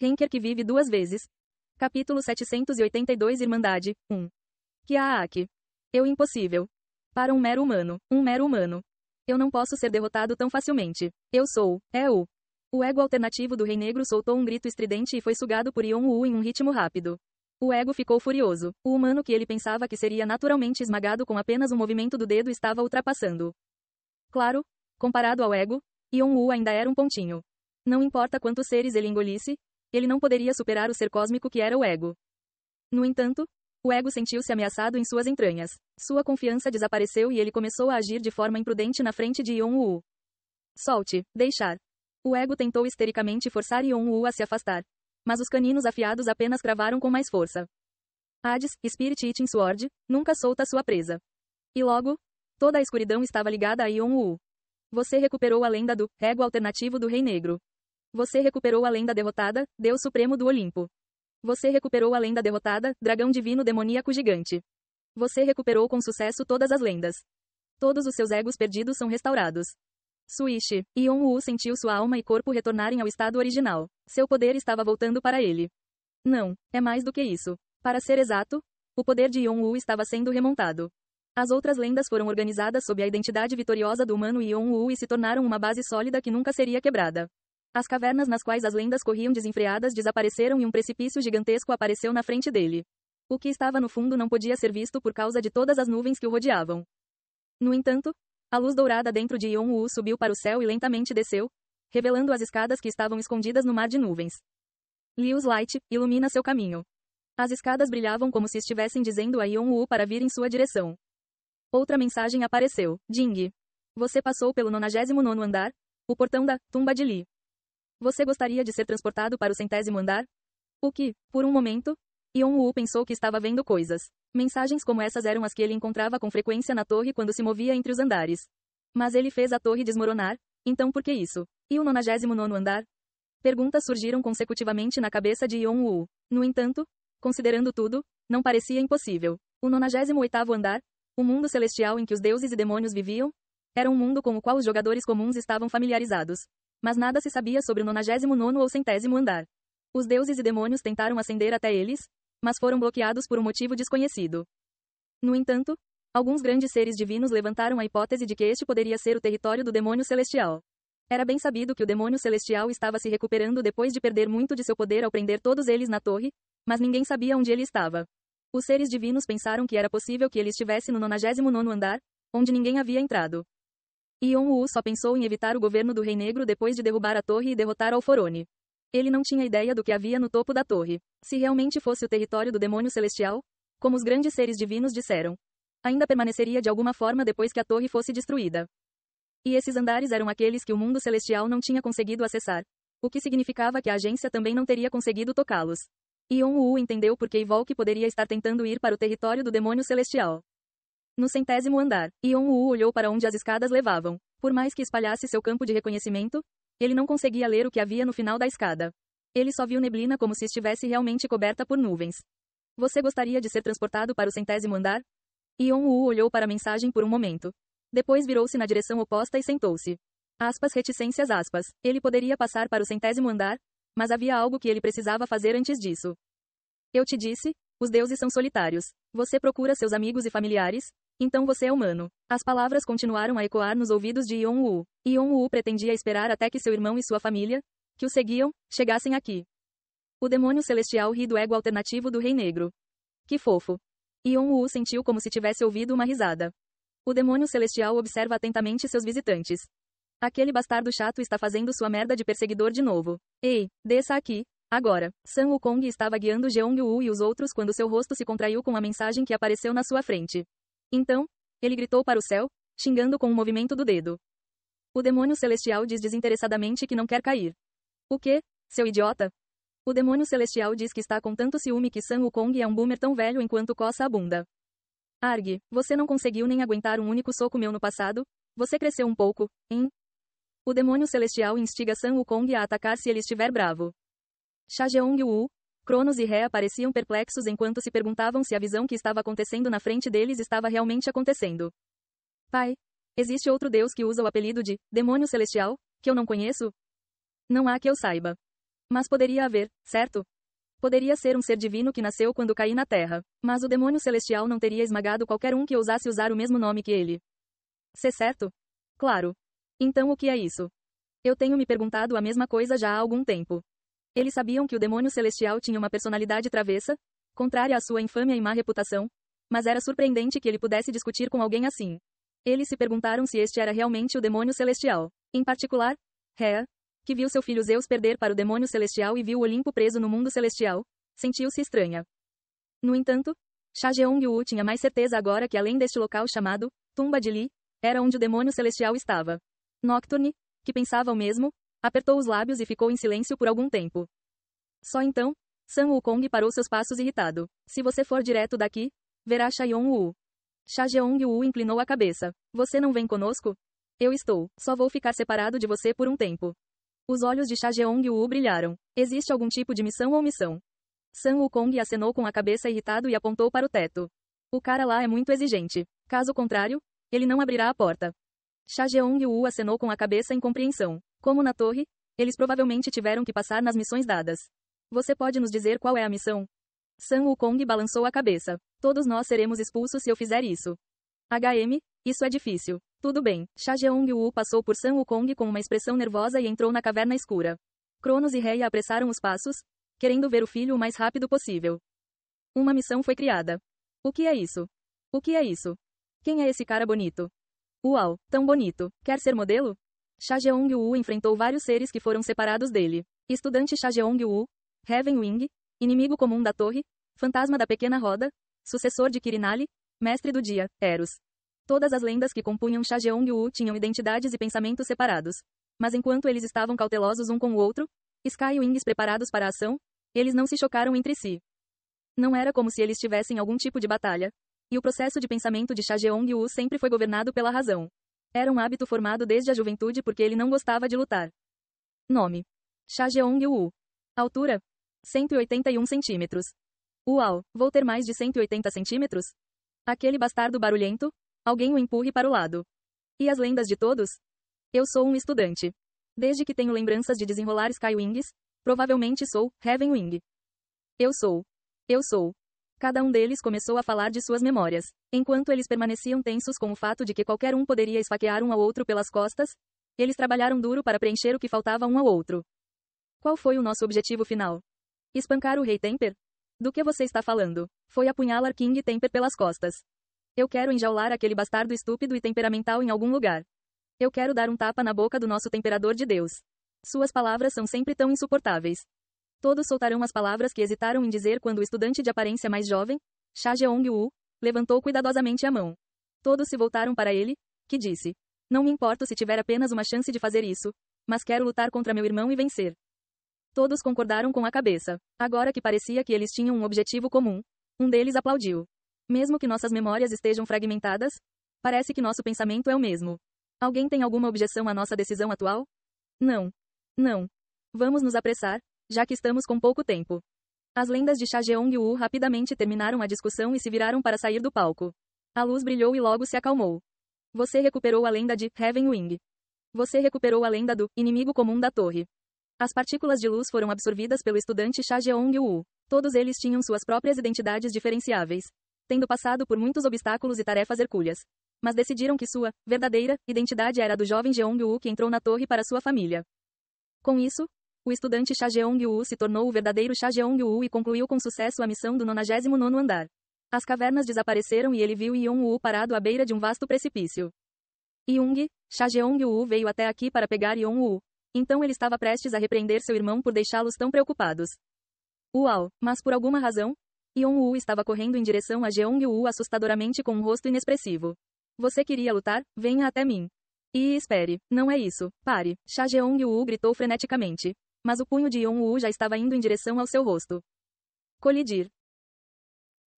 Henker que vive duas vezes. Capítulo 782 Irmandade, 1. Kiaak. Eu impossível. Para um mero humano. Eu não posso ser derrotado tão facilmente. Eu sou, O ego alternativo do Rei Negro soltou um grito estridente e foi sugado por Yon-Woo em um ritmo rápido. O ego ficou furioso. O humano que ele pensava que seria naturalmente esmagado com apenas um movimento do dedo estava ultrapassando. Claro, comparado ao ego, Yon-Woo ainda era um pontinho. Não importa quantos seres ele engolisse, ele não poderia superar o ser cósmico que era o ego. No entanto, o ego sentiu-se ameaçado em suas entranhas. Sua confiança desapareceu e ele começou a agir de forma imprudente na frente de Yon-Woo. Solte, deixar. O ego tentou histericamente forçar Yon-Woo a se afastar. Mas os caninos afiados apenas cravaram com mais força. Hades, Spirit Eating Sword, nunca solta sua presa. E logo, toda a escuridão estava ligada a Yon-Woo. Você recuperou a lenda do ego alternativo do Rei Negro. Você recuperou a lenda derrotada, Deus Supremo do Olimpo. Você recuperou a lenda derrotada, dragão divino demoníaco gigante. Você recuperou com sucesso todas as lendas. Todos os seus egos perdidos são restaurados. Swish. Yon-Woo sentiu sua alma e corpo retornarem ao estado original. Seu poder estava voltando para ele. Não, é mais do que isso. Para ser exato, o poder de Yon-Woo estava sendo remontado. As outras lendas foram organizadas sob a identidade vitoriosa do humano Yon-Woo e se tornaram uma base sólida que nunca seria quebrada. As cavernas nas quais as lendas corriam desenfreadas desapareceram e um precipício gigantesco apareceu na frente dele. O que estava no fundo não podia ser visto por causa de todas as nuvens que o rodeavam. No entanto, a luz dourada dentro de Yon-Woo subiu para o céu e lentamente desceu, revelando as escadas que estavam escondidas no mar de nuvens. Liu's Light, ilumina seu caminho. As escadas brilhavam como se estivessem dizendo a Yon-Woo para vir em sua direção. Outra mensagem apareceu. Jing. Você passou pelo 99º andar, o portão da tumba de Li. Você gostaria de ser transportado para o 100º andar? O que, por um momento, Yon-Woo pensou que estava vendo coisas. Mensagens como essas eram as que ele encontrava com frequência na torre quando se movia entre os andares. Mas ele fez a torre desmoronar, então por que isso? E o 99º andar? Perguntas surgiram consecutivamente na cabeça de Yon-Woo. No entanto, considerando tudo, não parecia impossível. O 98º andar, o mundo celestial em que os deuses e demônios viviam, era um mundo com o qual os jogadores comuns estavam familiarizados. Mas nada se sabia sobre o 99º ou 100º andar. Os deuses e demônios tentaram ascender até eles, mas foram bloqueados por um motivo desconhecido. No entanto, alguns grandes seres divinos levantaram a hipótese de que este poderia ser o território do demônio celestial. Era bem sabido que o demônio celestial estava se recuperando depois de perder muito de seu poder ao prender todos eles na torre, mas ninguém sabia onde ele estava. Os seres divinos pensaram que era possível que ele estivesse no 99º andar, onde ninguém havia entrado. Yon-Woo só pensou em evitar o governo do Rei Negro depois de derrubar a torre e derrotar Alforone. Ele não tinha ideia do que havia no topo da torre. Se realmente fosse o território do demônio celestial, como os grandes seres divinos disseram, ainda permaneceria de alguma forma depois que a torre fosse destruída. E esses andares eram aqueles que o mundo celestial não tinha conseguido acessar, o que significava que a agência também não teria conseguido tocá-los. Yon-Woo entendeu por que Ivolk poderia estar tentando ir para o território do demônio celestial. No 100º andar, Yon-Woo olhou para onde as escadas levavam. Por mais que espalhasse seu campo de reconhecimento, ele não conseguia ler o que havia no final da escada. Ele só viu neblina como se estivesse realmente coberta por nuvens. Você gostaria de ser transportado para o 100º andar? Yon-Woo olhou para a mensagem por um momento. Depois virou-se na direção oposta e sentou-se. Reticências. Ele poderia passar para o 100º andar, mas havia algo que ele precisava fazer antes disso. Eu te disse, os deuses são solitários. Você procura seus amigos e familiares, então você é humano. As palavras continuaram a ecoar nos ouvidos de Yon-Woo. Yon-Woo pretendia esperar até que seu irmão e sua família, que o seguiam, chegassem aqui. O demônio celestial ri do ego alternativo do Rei Negro. Que fofo. Yon-Woo sentiu como se tivesse ouvido uma risada. O demônio celestial observa atentamente seus visitantes. Aquele bastardo chato está fazendo sua merda de perseguidor de novo. Ei, desça aqui, agora. Sun Wukong estava guiando Jeong-Woo e os outros quando seu rosto se contraiu com a mensagem que apareceu na sua frente. Então, ele gritou para o céu, xingando com um movimento do dedo. O demônio celestial diz desinteressadamente que não quer cair. O quê, seu idiota? O demônio celestial diz que está com tanto ciúme que Sun Wukong é um boomer tão velho enquanto coça a bunda. Arg, você não conseguiu nem aguentar um único soco meu no passado? Você cresceu um pouco, hein? O demônio celestial instiga Sun Wukong a atacar se ele estiver bravo. Sha Jeong-Woo, Cronos e Rhea pareciam perplexos enquanto se perguntavam se a visão que estava acontecendo na frente deles estava realmente acontecendo. Pai, existe outro deus que usa o apelido de demônio celestial, que eu não conheço? Não há que eu saiba. Mas poderia haver, certo? Poderia ser um ser divino que nasceu quando caí na Terra. Mas o demônio celestial não teria esmagado qualquer um que ousasse usar o mesmo nome que ele. Se certo? Claro. Então o que é isso? Eu tenho me perguntado a mesma coisa já há algum tempo. Eles sabiam que o demônio celestial tinha uma personalidade travessa, contrária à sua infâmia e má reputação, mas era surpreendente que ele pudesse discutir com alguém assim. Eles se perguntaram se este era realmente o demônio celestial. Em particular, Rhea, que viu seu filho Zeus perder para o demônio celestial e viu o Olimpo preso no mundo celestial, sentiu-se estranha. No entanto, Cha Jeong-woo tinha mais certeza agora que além deste local chamado Tumba de Li, era onde o demônio celestial estava. Nocturne, que pensava o mesmo, apertou os lábios e ficou em silêncio por algum tempo. Só então, Sun Wukong parou seus passos irritado. Se você for direto daqui, verá Cha Yeon-woo. Cha Jeong-woo inclinou a cabeça. Você não vem conosco? Eu estou. Só vou ficar separado de você por um tempo. Os olhos de Cha Jeong-woo brilharam. Existe algum tipo de missão ou missão? Sun Wukong acenou com a cabeça irritado e apontou para o teto. O cara lá é muito exigente. Caso contrário, ele não abrirá a porta. Cha Jeong-woo acenou com a cabeça em compreensão. Como na torre, eles provavelmente tiveram que passar nas missões dadas. Você pode nos dizer qual é a missão? Sun Wukong balançou a cabeça. Todos nós seremos expulsos se eu fizer isso. Isso é difícil. Tudo bem. Cha Jeong-woo passou por Sun Wukong com uma expressão nervosa e entrou na caverna escura. Cronos e Rhea apressaram os passos, querendo ver o filho o mais rápido possível. Uma missão foi criada. O que é isso? O que é isso? Quem é esse cara bonito? Uau, tão bonito. Quer ser modelo? Cha Jeong-woo enfrentou vários seres que foram separados dele. Estudante Cha Jeong-woo, Heaven Wing, inimigo comum da torre, fantasma da pequena roda, sucessor de Kirinali, mestre do dia, Eros. Todas as lendas que compunham Cha Jeong-woo tinham identidades e pensamentos separados. Mas enquanto eles estavam cautelosos um com o outro, Sky e Wings preparados para a ação, eles não se chocaram entre si. Não era como se eles tivessem algum tipo de batalha. E o processo de pensamento de Cha Jeong-woo sempre foi governado pela razão. Era um hábito formado desde a juventude porque ele não gostava de lutar. Nome: Cha Jeong-woo. Altura: 181 centímetros. Uau, vou ter mais de 180 centímetros? Aquele bastardo barulhento? Alguém o empurre para o lado. E as lendas de todos? Eu sou um estudante. Desde que tenho lembranças de desenrolar Sky Wings, provavelmente sou Heaven Wing. Eu sou. Cada um deles começou a falar de suas memórias. Enquanto eles permaneciam tensos com o fato de que qualquer um poderia esfaquear um ao outro pelas costas, eles trabalharam duro para preencher o que faltava um ao outro. Qual foi o nosso objetivo final? Espancar o Rei Temper? Do que você está falando? Foi apunhalar King Temper pelas costas. Eu quero enjaular aquele bastardo estúpido e temperamental em algum lugar. Eu quero dar um tapa na boca do nosso temperador de Deus. Suas palavras são sempre tão insuportáveis. Todos soltarão as palavras que hesitaram em dizer quando o estudante de aparência mais jovem, Cha Jeong-woo, levantou cuidadosamente a mão. Todos se voltaram para ele, que disse: Não me importo se tiver apenas uma chance de fazer isso, mas quero lutar contra meu irmão e vencer. Todos concordaram com a cabeça. Agora que parecia que eles tinham um objetivo comum, um deles aplaudiu. Mesmo que nossas memórias estejam fragmentadas, parece que nosso pensamento é o mesmo. Alguém tem alguma objeção à nossa decisão atual? Não. Não. Vamos nos apressar, já que estamos com pouco tempo. As lendas de Cha Jeong-woo rapidamente terminaram a discussão e se viraram para sair do palco. A luz brilhou e logo se acalmou. Você recuperou a lenda de Heaven Wing. Você recuperou a lenda do inimigo comum da torre. As partículas de luz foram absorvidas pelo estudante Cha Jeong-woo. Todos eles tinham suas próprias identidades diferenciáveis, tendo passado por muitos obstáculos e tarefas hercúleas. Mas decidiram que sua verdadeira identidade era a do jovem Jeong-woo que entrou na torre para sua família. Com isso, o estudante Cha Jeong-woo se tornou o verdadeiro Cha Jeong-woo e concluiu com sucesso a missão do 99º andar. As cavernas desapareceram e ele viu Yeon-woo parado à beira de um vasto precipício. Young, Cha Jeong-woo veio até aqui para pegar Yeon-woo. Então ele estava prestes a repreender seu irmão por deixá-los tão preocupados. Uau, mas por alguma razão, Yeon-woo estava correndo em direção a Jeong-woo assustadoramente com um rosto inexpressivo. Você queria lutar? Venha até mim. E espere, não é isso, pare, Cha Jeong-woo gritou freneticamente. Mas o punho de Yeon-woo já estava indo em direção ao seu rosto. Colidir.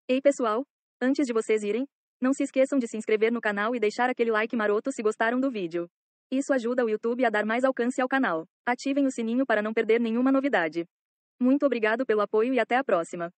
Ei pessoal, antes de vocês irem, não se esqueçam de se inscrever no canal e deixar aquele like maroto se gostaram do vídeo. Isso ajuda o YouTube a dar mais alcance ao canal. Ativem o sininho para não perder nenhuma novidade. Muito obrigado pelo apoio e até a próxima.